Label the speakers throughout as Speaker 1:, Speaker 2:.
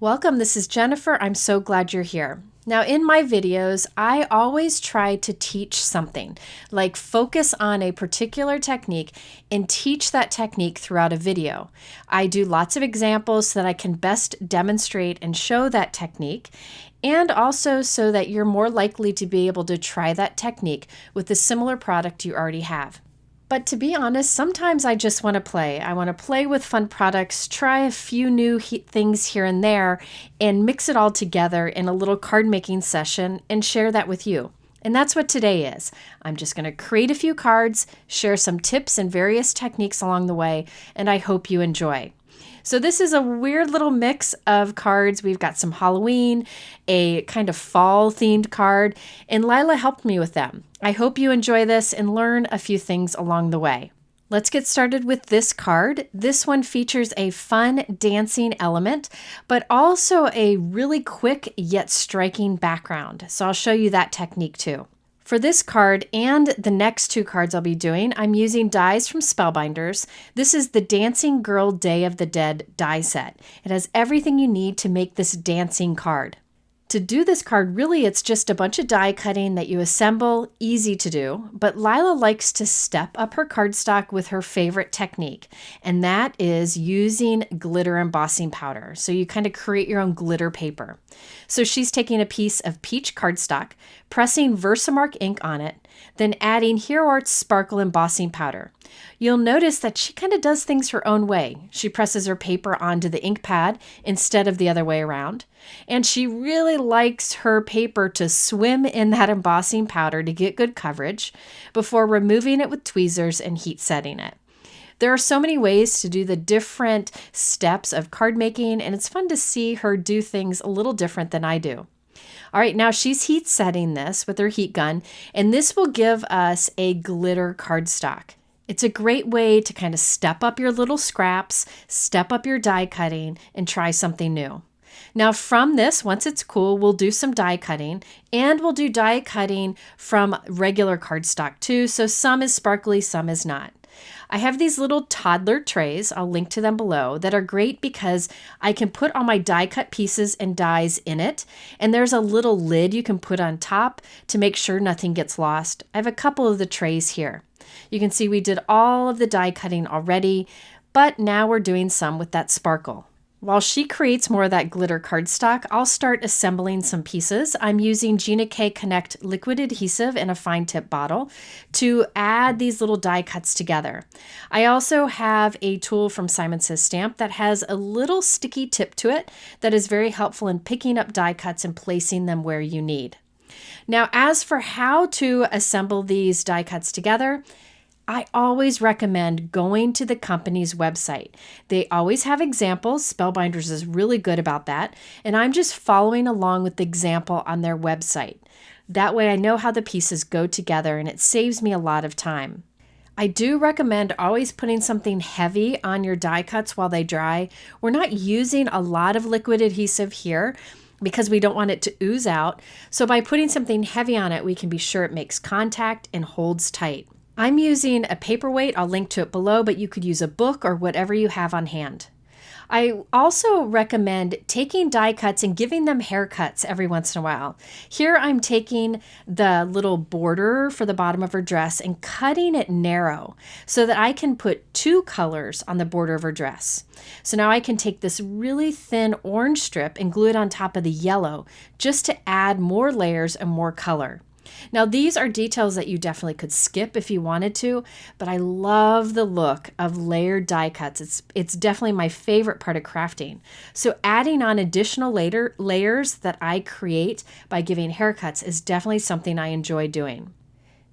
Speaker 1: Welcome, this is Jennifer. I'm so glad you're here. Now, in my videos, I always try to teach something, like focus on a particular technique and teach that technique throughout a video. I do lots of examples so that I can best demonstrate and show that technique, and also so that you're more likely to be able to try that technique with a similar product you already have. But to be honest, sometimes I just want to play. I want to play with fun products, try a few new things here and there, and mix it all together in a little card making session and share that with you. And that's what today is. I'm just going to create a few cards, share some tips and various techniques along the way, and I hope you enjoy. So this is a weird little mix of cards. We've got some Halloween, a kind of fall themed card, and Lila helped me with them. I hope you enjoy this and learn a few things along the way. Let's get started with this card. This one features a fun dancing element, but also a really quick yet striking background. So I'll show you that technique too. For this card and the next two cards I'll be doing, I'm using dies from Spellbinders. This is the Dancing Girl Day of the Dead die set. It has everything you need to make this dancing card. To do this card, really it's just a bunch of die cutting that you assemble, easy to do, but Lila likes to step up her cardstock with her favorite technique, and that is using glitter embossing powder. So you kind of create your own glitter paper. So she's taking a piece of peach cardstock, pressing Versamark ink on it, then adding Hero Arts sparkle embossing powder. You'll notice that she kind of does things her own way. She presses her paper onto the ink pad instead of the other way around. And she really likes her paper to swim in that embossing powder to get good coverage before removing it with tweezers and heat setting it. There are so many ways to do the different steps of card making, and it's fun to see her do things a little different than I do. All right, now she's heat setting this with her heat gun, and this will give us a glitter cardstock. It's a great way to kind of step up your little scraps, step up your die cutting, and try something new. Now from this, once it's cool, we'll do some die cutting, and we'll do die cutting from regular cardstock too, so some is sparkly, some is not. I have these little Toddler Trays, I'll link to them below, that are great because I can put all my die cut pieces and dies in it, and there's a little lid you can put on top to make sure nothing gets lost. I have a couple of the trays here. You can see we did all of the die cutting already, but now we're doing some with that sparkle. While she creates more of that glitter cardstock, I'll start assembling some pieces. I'm using Gina K Connect liquid adhesive in a fine tip bottle to add these little die cuts together. I also have a tool from Simon Says Stamp that has a little sticky tip to it that is very helpful in picking up die cuts and placing them where you need. Now, as for how to assemble these die cuts together, I always recommend going to the company's website. They always have examples. Spellbinders is really good about that. And I'm just following along with the example on their website. That way I know how the pieces go together and it saves me a lot of time. I do recommend always putting something heavy on your die cuts while they dry. We're not using a lot of liquid adhesive here because we don't want it to ooze out. So by putting something heavy on it, we can be sure it makes contact and holds tight. I'm using a paperweight, I'll link to it below, but you could use a book or whatever you have on hand. I also recommend taking die cuts and giving them haircuts every once in a while. Here I'm taking the little border for the bottom of her dress and cutting it narrow so that I can put two colors on the border of her dress. So now I can take this really thin orange strip and glue it on top of the yellow just to add more layers and more color. Now these are details that you definitely could skip if you wanted to, but I love the look of layered die cuts. It's definitely my favorite part of crafting. So adding on additional layers that I create by giving haircuts is definitely something I enjoy doing.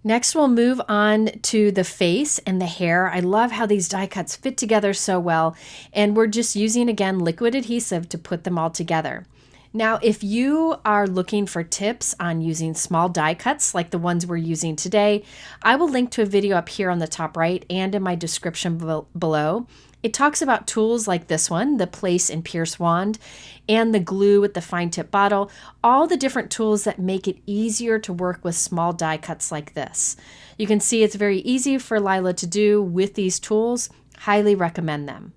Speaker 1: Next, we'll move on to the face and the hair. I love how these die cuts fit together so well, and we're just using, again, liquid adhesive to put them all together. Now, if you are looking for tips on using small die cuts like the ones we're using today, I will link to a video up here on the top right and in my description below. It talks about tools like this one, the Place and Pierce wand, and the glue with the fine tip bottle, all the different tools that make it easier to work with small die cuts like this. You can see it's very easy for Lila to do with these tools. Highly recommend them.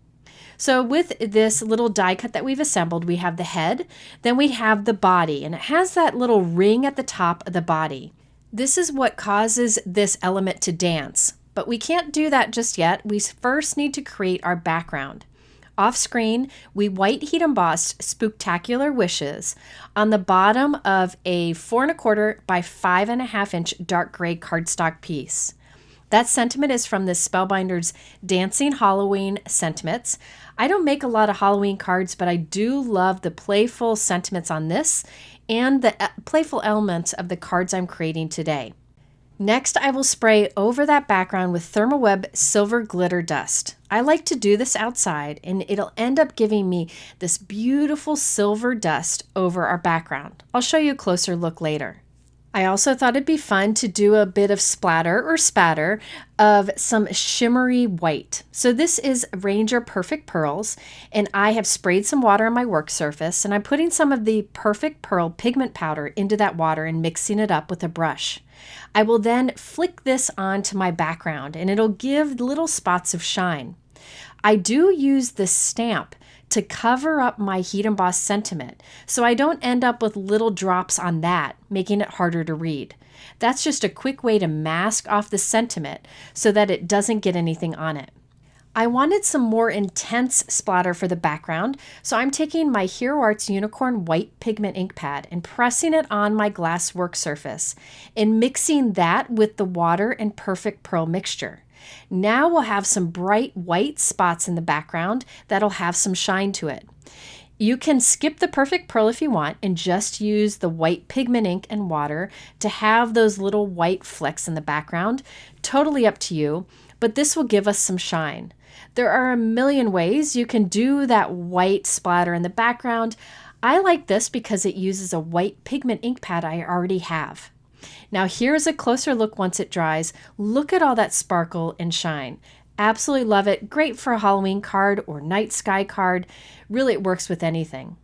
Speaker 1: So with this little die cut that we've assembled, we have the head, then we have the body, and it has that little ring at the top of the body. This is what causes this element to dance, but we can't do that just yet. We first need to create our background. Off screen, we white heat embossed Spooktacular Wishes on the bottom of a 4 1/4 by 5.5 inch dark gray cardstock piece. That sentiment is from the Spellbinders Dancing Halloween sentiments. I don't make a lot of Halloween cards, but I do love the playful sentiments on this and the playful elements of the cards I'm creating today. Next, I will spray over that background with Thermoweb Silver Glitter Dust. I like to do this outside, and it'll end up giving me this beautiful silver dust over our background. I'll show you a closer look later. I also thought it'd be fun to do a bit of splatter or spatter of some shimmery white. So this is Ranger Perfect Pearls, and I have sprayed some water on my work surface, and I'm putting some of the Perfect Pearl pigment powder into that water and mixing it up with a brush. I will then flick this onto my background, and it'll give little spots of shine. I do use the stamp to cover up my heat embossed sentiment, so I don't end up with little drops on that, making it harder to read. That's just a quick way to mask off the sentiment so that it doesn't get anything on it. I wanted some more intense splatter for the background, so I'm taking my Hero Arts Unicorn White Pigment ink pad and pressing it on my glass work surface and mixing that with the water and Perfect Pearl mixture. Now we'll have some bright white spots in the background that'll have some shine to it. You can skip the Perfect Pearl if you want and just use the white pigment ink and water to have those little white flecks in the background. Totally up to you, but this will give us some shine. There are a million ways you can do that white splatter in the background. I like this because it uses a white pigment ink pad I already have. Now here's a closer look once it dries. Look at all that sparkle and shine. Absolutely love it. Great for a Halloween card or night sky card. Really, it works with anything.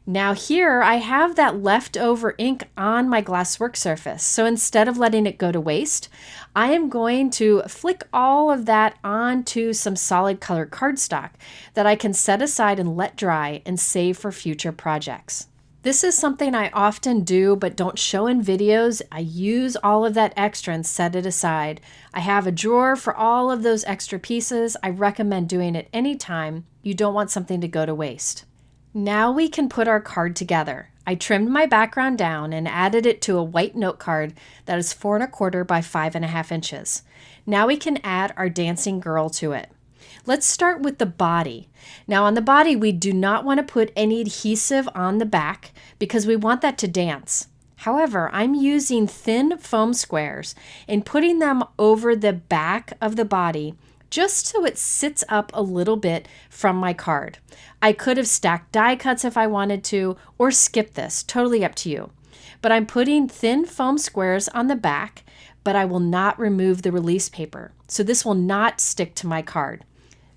Speaker 1: Now here I have that leftover ink on my glass work surface. So instead of letting it go to waste, I am going to flick all of that onto some solid color cardstock that I can set aside and let dry and save for future projects. This is something I often do but don't show in videos. I use all of that extra and set it aside. I have a drawer for all of those extra pieces. I recommend doing it anytime you don't want something to go to waste. Now we can put our card together. I trimmed my background down and added it to a white note card that is 4 1/4 by 5.5 inches. Now we can add our dancing girl to it. Let's start with the body. Now on the body, we do not want to put any adhesive on the back because we want that to dance. However, I'm using thin foam squares and putting them over the back of the body just so it sits up a little bit from my card. I could have stacked die cuts if I wanted to, or skip this, totally up to you. But I'm putting thin foam squares on the back, but I will not remove the release paper. So this will not stick to my card.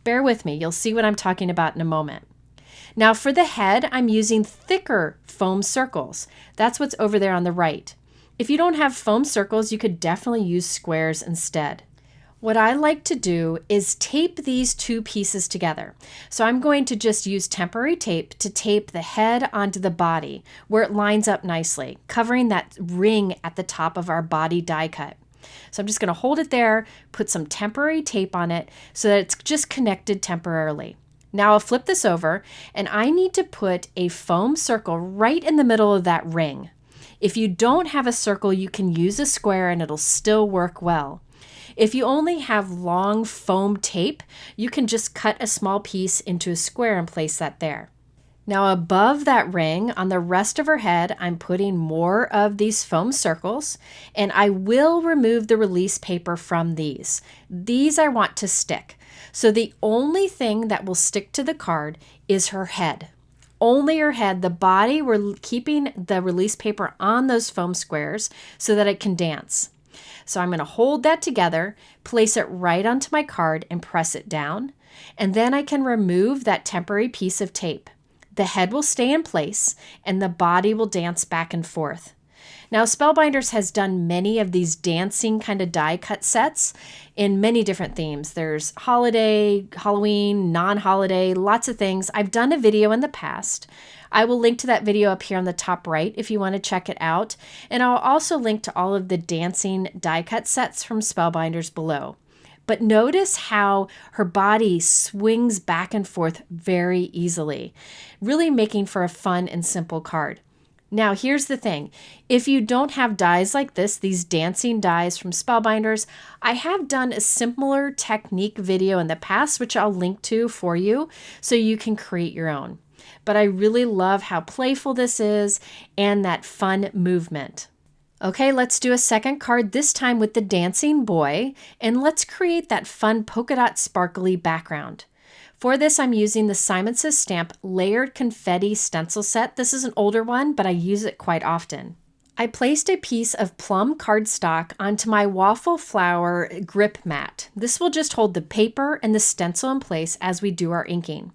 Speaker 1: Bear with me, you'll see what I'm talking about in a moment. Now for the head, I'm using thicker foam circles. That's what's over there on the right. If you don't have foam circles, you could definitely use squares instead. What I like to do is tape these two pieces together. So I'm going to just use temporary tape to tape the head onto the body where it lines up nicely, covering that ring at the top of our body die cut. So I'm just going to hold it there, put some temporary tape on it so that it's just connected temporarily. Now I'll flip this over and I need to put a foam circle right in the middle of that ring. If you don't have a circle, you can use a square and it'll still work well. If you only have long foam tape, you can just cut a small piece into a square and place that there. Now above that ring, on the rest of her head, I'm putting more of these foam circles, and I will remove the release paper from these. These I want to stick. So the only thing that will stick to the card is her head. Only her head. The body, we're keeping the release paper on those foam squares so that it can dance. So I'm going to hold that together, place it right onto my card and press it down, and then I can remove that temporary piece of tape. The head will stay in place and the body will dance back and forth. Now, Spellbinders has done many of these dancing kind of die cut sets in many different themes. There's holiday, Halloween, non-holiday, lots of things. I've done a video in the past. I will link to that video up here on the top right if you want to check it out. And I'll also link to all of the dancing die cut sets from Spellbinders below. But notice how her body swings back and forth very easily, really making for a fun and simple card. Now, here's the thing. If you don't have dies like this, these dancing dies from Spellbinders, I have done a similar technique video in the past, which I'll link to for you so you can create your own. But I really love how playful this is and that fun movement. Okay, let's do a second card, this time with the dancing boy, and let's create that fun polka dot sparkly background. For this, I'm using the Simon Says Stamp Layered Confetti Stencil Set. This is an older one, but I use it quite often. I placed a piece of plum cardstock onto my waffle flower grip mat. This will just hold the paper and the stencil in place as we do our inking.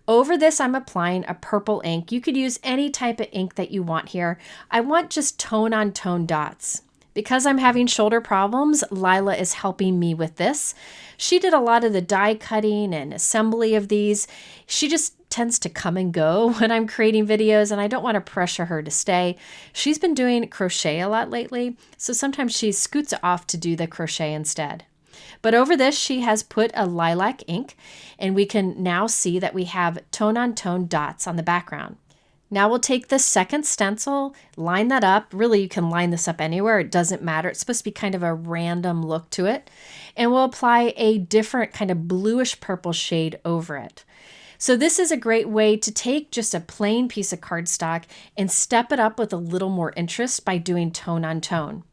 Speaker 1: Over this, I'm applying a purple ink. You could use any type of ink that you want here. I want just tone-on-tone dots. Because I'm having shoulder problems, Lila is helping me with this. She did a lot of the die cutting and assembly of these. She just tends to come and go when I'm creating videos, and I don't want to pressure her to stay. She's been doing crochet a lot lately, so sometimes she scoots off to do the crochet instead. But over this, she has put a lilac ink, and we can now see that we have tone-on-tone dots on the background. Now we'll take the second stencil, line that up. Really, you can line this up anywhere. It doesn't matter. It's supposed to be kind of a random look to it. And we'll apply a different kind of bluish purple shade over it. So this is a great way to take just a plain piece of cardstock and step it up with a little more interest by doing tone on tone.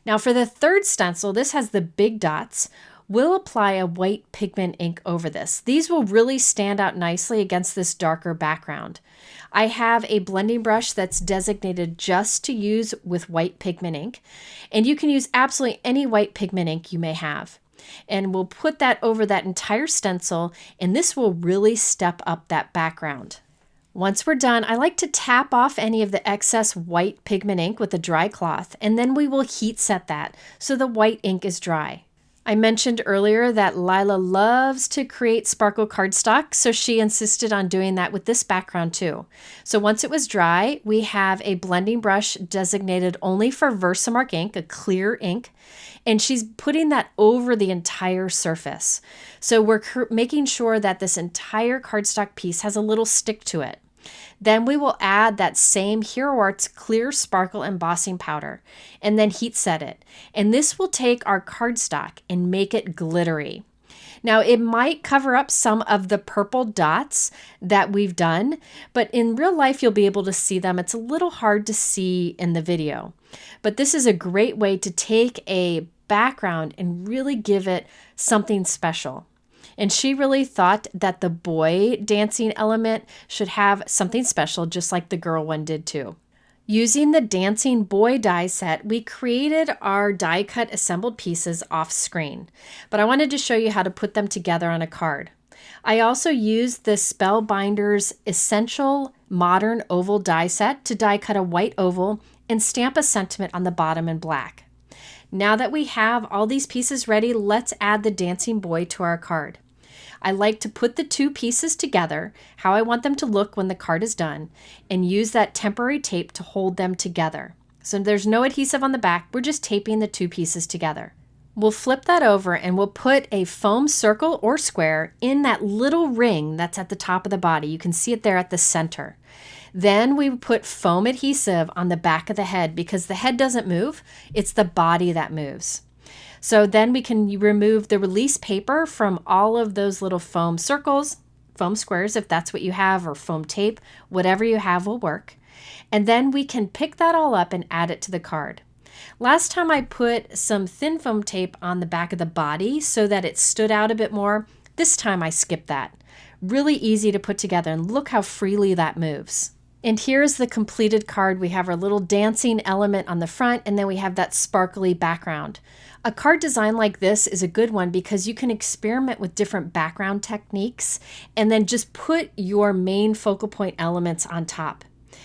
Speaker 1: Now for the third stencil, this has the big dots. We'll apply a white pigment ink over this. These will really stand out nicely against this darker background. I have a blending brush that's designated just to use with white pigment ink, and you can use absolutely any white pigment ink you may have. And we'll put that over that entire stencil, and this will really step up that background. Once we're done, I like to tap off any of the excess white pigment ink with a dry cloth, and then we will heat set that so the white ink is dry. I mentioned earlier that Lila loves to create sparkle cardstock, so she insisted on doing that with this background too. So once it was dry, we have a blending brush designated only for Versamark ink, a clear ink, and she's putting that over the entire surface. So we're making sure that this entire cardstock piece has a little stick to it. Then we will add that same Hero Arts clear sparkle embossing powder and then heat set it. And this will take our cardstock and make it glittery. Now it might cover up some of the purple dots that we've done, but in real life you'll be able to see them. It's a little hard to see in the video, but this is a great way to take a background and really give it something special. And she really thought that the boy dancing element should have something special, just like the girl one did too. Using the dancing boy die set, we created our die cut assembled pieces off screen, but I wanted to show you how to put them together on a card. I also used the Spellbinders Essential Modern Oval die set to die cut a white oval and stamp a sentiment on the bottom in black. Now that we have all these pieces ready, let's add the dancing boy to our card. I like to put the two pieces together, how I want them to look when the card is done, and use that temporary tape to hold them together. So there's no adhesive on the back, we're just taping the two pieces together. We'll flip that over and we'll put a foam circle or square in that little ring that's at the top of the body. You can see it there at the center. Then we put foam adhesive on the back of the head because the head doesn't move, it's the body that moves. So then we can remove the release paper from all of those little foam circles, foam squares if that's what you have, or foam tape, whatever you have will work. And then we can pick that all up and add it to the card. Last time I put some thin foam tape on the back of the body so that it stood out a bit more. This time I skipped that. Really easy to put together, and look how freely that moves. And here's the completed card. We have our little dancing element on the front, and then we have that sparkly background. A card design like this is a good one because you can experiment with different background techniques and then just put your main focal point elements on top.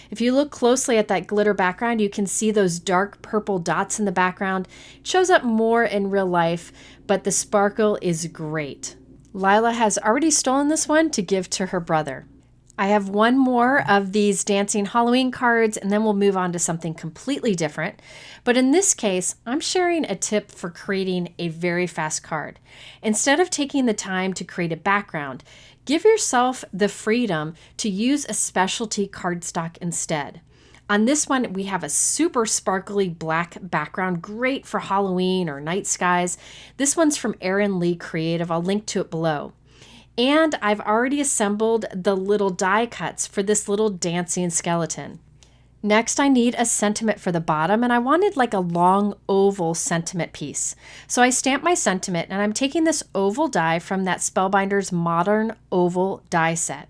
Speaker 1: If you look closely at that glitter background, you can see those dark purple dots in the background. It shows up more in real life, but the sparkle is great. Lila has already stolen this one to give to her brother. I have one more of these Dancin Halloween cards, and then we'll move on to something completely different. But in this case, I'm sharing a tip for creating a very fast card. Instead of taking the time to create a background, give yourself the freedom to use a specialty cardstock instead. On this one, we have a super sparkly black background, great for Halloween or night skies. This one's from Erin Lee Creative. I'll link to it below. And I've already assembled the little die cuts for this little dancing skeleton. Next, I need a sentiment for the bottom, and I wanted like a long oval sentiment piece. So I stamped my sentiment, and I'm taking this oval die from that Spellbinders Modern Oval die set.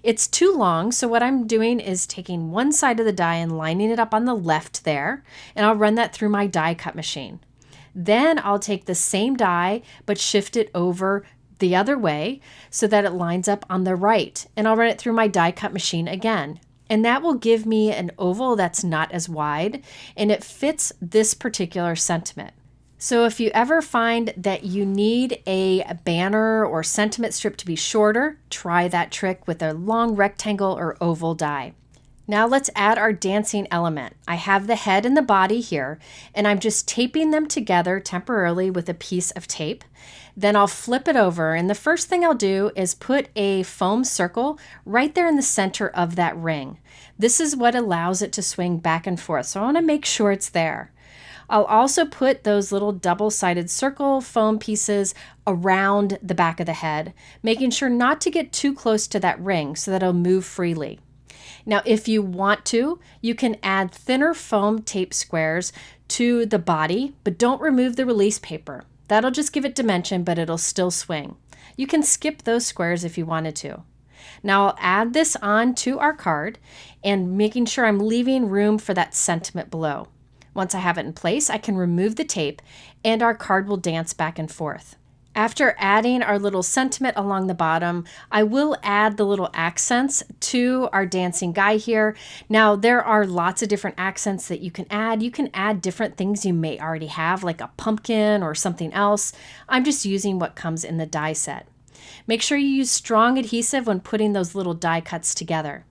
Speaker 1: It's too long, so what I'm doing is taking one side of the die and lining it up on the left there, and I'll run that through my die cut machine. Then I'll take the same die, but shift it over the other way so that it lines up on the right, and I'll run it through my die cut machine again. And that will give me an oval that's not as wide, and it fits this particular sentiment. So if you ever find that you need a banner or sentiment strip to be shorter, try that trick with a long rectangle or oval die. Now let's add our dancing element. I have the head and the body here, and I'm just taping them together temporarily with a piece of tape. Then I'll flip it over, and the first thing I'll do is put a foam circle right there in the center of that ring. This is what allows it to swing back and forth, so I want to make sure it's there. I'll also put those little double-sided circle foam pieces around the back of the head, making sure not to get too close to that ring so that it'll move freely. Now, if you want to, you can add thinner foam tape squares to the body, but don't remove the release paper. That'll just give it dimension, but it'll still swing. You can skip those squares if you wanted to. Now I'll add this on to our card and making sure I'm leaving room for that sentiment below. Once I have it in place, I can remove the tape and our card will dance back and forth. After adding our little sentiment along the bottom, I will add the little accents to our dancing guy here. Now, there are lots of different accents that you can add. You can add different things you may already have, like a pumpkin or something else. I'm just using what comes in the die set. Make sure you use strong adhesive when putting those little die cuts together.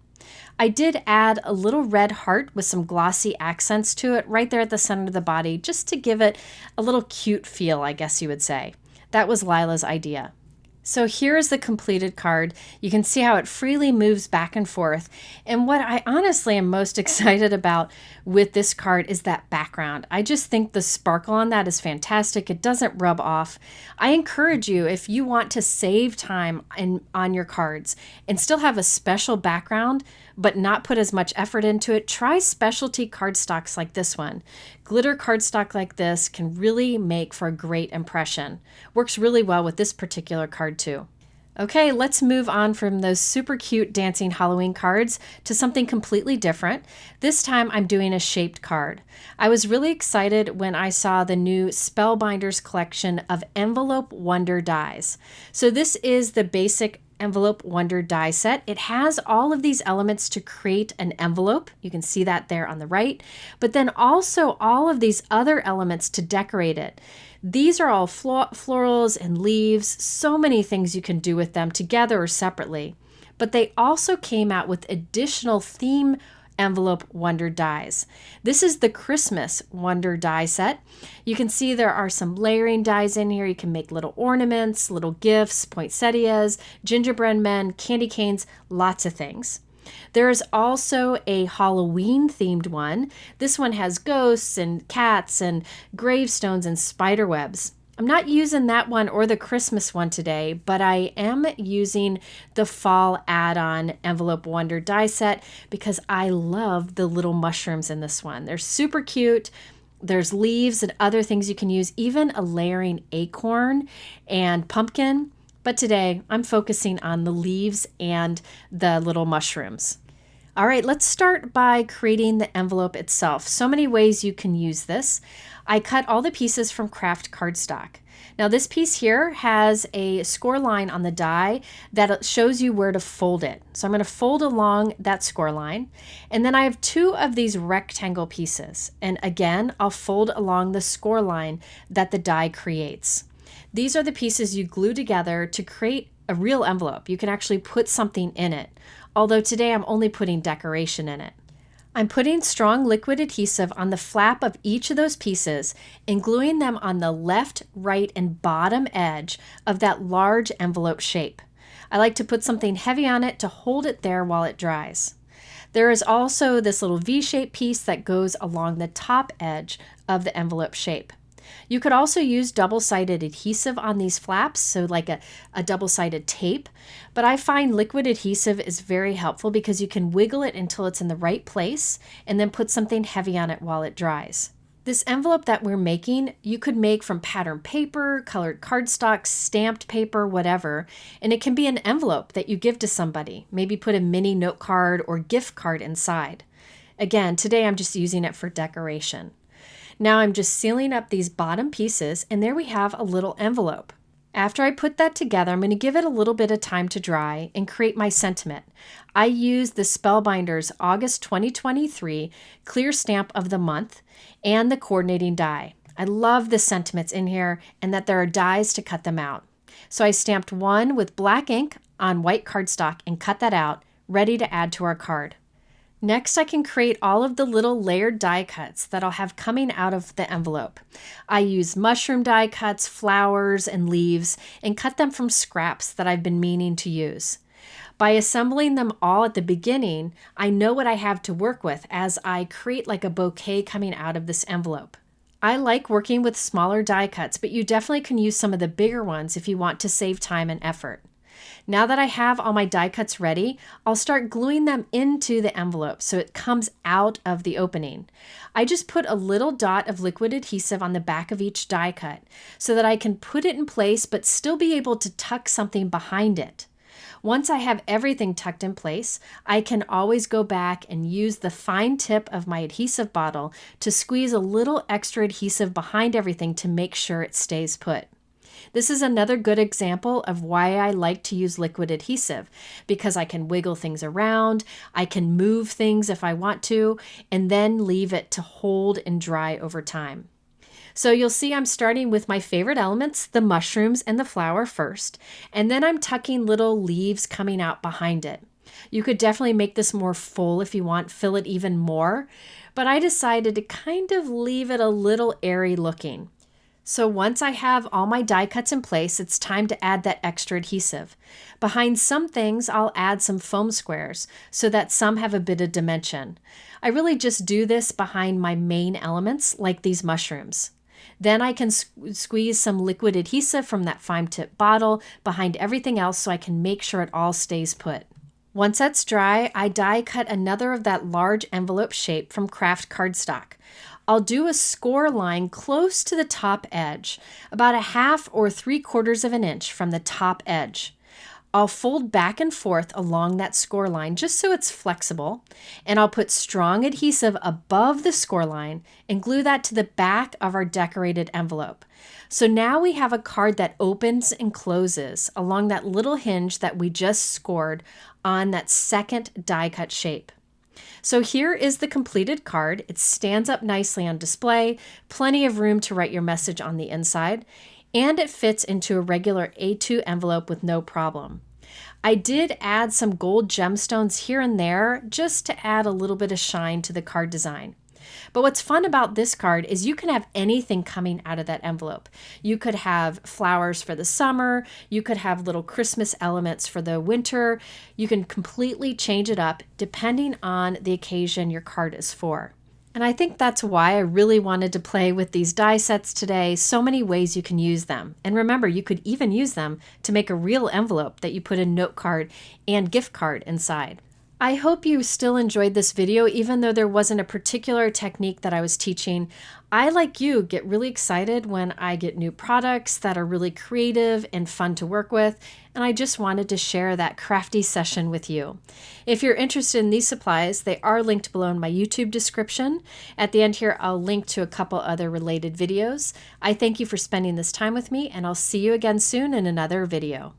Speaker 1: I did add a little red heart with some glossy accents to it right there at the center of the body, just to give it a little cute feel, I guess you would say. That was Lila's idea. So here is the completed card. You can see how it freely moves back and forth. And what I honestly am most excited about with this card is that background. I just think the sparkle on that is fantastic. It doesn't rub off. I encourage you, if you want to save time on your cards and still have a special background, but not put as much effort into it, try specialty cardstocks like this one. Glitter cardstock like this can really make for a great impression. Works really well with this particular card too. Okay, let's move on from those super cute dancing Halloween cards to something completely different. This time I'm doing a shaped card. I was really excited when I saw the new Spellbinders collection of Envelope Wonder dies. So this is the basic Envelope Wonder die set. It has all of these elements to create an envelope. You can see that there on the right, but then also all of these other elements to decorate it. These are all florals and leaves, so many things you can do with them together or separately. But they also came out with additional theme Envelope Wonder dies. This is the Christmas Wonder die set. You can see there are some layering dies in here. You can make little ornaments, little gifts, poinsettias, gingerbread men, candy canes, lots of things. There is also a Halloween themed one. This one has ghosts and cats and gravestones and spider webs. I'm not using that one or the Christmas one today, but I am using the fall add-on Envelope Wonder die set because I love the little mushrooms in this one. They're super cute. There's leaves and other things you can use, even a layering acorn and pumpkin. But today I'm focusing on the leaves and the little mushrooms. All right, let's start by creating the envelope itself. So many ways you can use this. I cut all the pieces from craft cardstock. Now this piece here has a score line on the die that shows you where to fold it. So I'm going to fold along that score line. And then I have two of these rectangle pieces. And again, I'll fold along the score line that the die creates. These are the pieces you glue together to create a real envelope. You can actually put something in it. Although today I'm only putting decoration in it. I'm putting strong liquid adhesive on the flap of each of those pieces and gluing them on the left, right, and bottom edge of that large envelope shape. I like to put something heavy on it to hold it there while it dries. There is also this little V-shaped piece that goes along the top edge of the envelope shape. You could also use double-sided adhesive on these flaps, so like a double-sided tape, but I find liquid adhesive is very helpful because you can wiggle it until it's in the right place and then put something heavy on it while it dries. This envelope that we're making, you could make from patterned paper, colored cardstock, stamped paper, whatever, and it can be an envelope that you give to somebody. Maybe put a mini note card or gift card inside. Again, today I'm just using it for decoration. Now I'm just sealing up these bottom pieces, and there we have a little envelope. After I put that together, I'm going to give it a little bit of time to dry and create my sentiment. I used the Spellbinders August 2023 clear stamp of the month and the coordinating die. I love the sentiments in here and that there are dies to cut them out. So I stamped one with black ink on white cardstock and cut that out, ready to add to our card. Next, I can create all of the little layered die cuts that I'll have coming out of the envelope. I use mushroom die cuts, flowers, and leaves, and cut them from scraps that I've been meaning to use. By assembling them all at the beginning, I know what I have to work with as I create like a bouquet coming out of this envelope. I like working with smaller die cuts, but you definitely can use some of the bigger ones if you want to save time and effort. Now that I have all my die cuts ready, I'll start gluing them into the envelope so it comes out of the opening. I just put a little dot of liquid adhesive on the back of each die cut so that I can put it in place but still be able to tuck something behind it. Once I have everything tucked in place, I can always go back and use the fine tip of my adhesive bottle to squeeze a little extra adhesive behind everything to make sure it stays put. This is another good example of why I like to use liquid adhesive, because I can wiggle things around, I can move things if I want to, and then leave it to hold and dry over time. So you'll see I'm starting with my favorite elements, the mushrooms and the flower first, and then I'm tucking little leaves coming out behind it. You could definitely make this more full if you want, fill it even more, but I decided to kind of leave it a little airy looking. So once I have all my die cuts in place, it's time to add that extra adhesive. Behind some things, I'll add some foam squares so that some have a bit of dimension. I really just do this behind my main elements, like these mushrooms. Then I can squeeze some liquid adhesive from that fine tip bottle behind everything else so I can make sure it all stays put. Once that's dry, I die cut another of that large envelope shape from craft cardstock. I'll do a score line close to the top edge, about 1/2 or 3/4 of an inch from the top edge. I'll fold back and forth along that score line just so it's flexible, and I'll put strong adhesive above the score line and glue that to the back of our decorated envelope. So now we have a card that opens and closes along that little hinge that we just scored on that second die cut shape. So here is the completed card. It stands up nicely on display, plenty of room to write your message on the inside, and it fits into a regular A2 envelope with no problem. I did add some gold gemstones here and there just to add a little bit of shine to the card design. But what's fun about this card is you can have anything coming out of that envelope. You could have flowers for the summer, you could have little Christmas elements for the winter. You can completely change it up depending on the occasion your card is for. And I think that's why I really wanted to play with these die sets today. So many ways you can use them. And remember, you could even use them to make a real envelope that you put a note card and gift card inside. I hope you still enjoyed this video, even though there wasn't a particular technique that I was teaching. I, like you, get really excited when I get new products that are really creative and fun to work with, and I just wanted to share that crafty session with you. If you're interested in these supplies, they are linked below in my YouTube description. At the end here, I'll link to a couple other related videos. I thank you for spending this time with me, and I'll see you again soon in another video.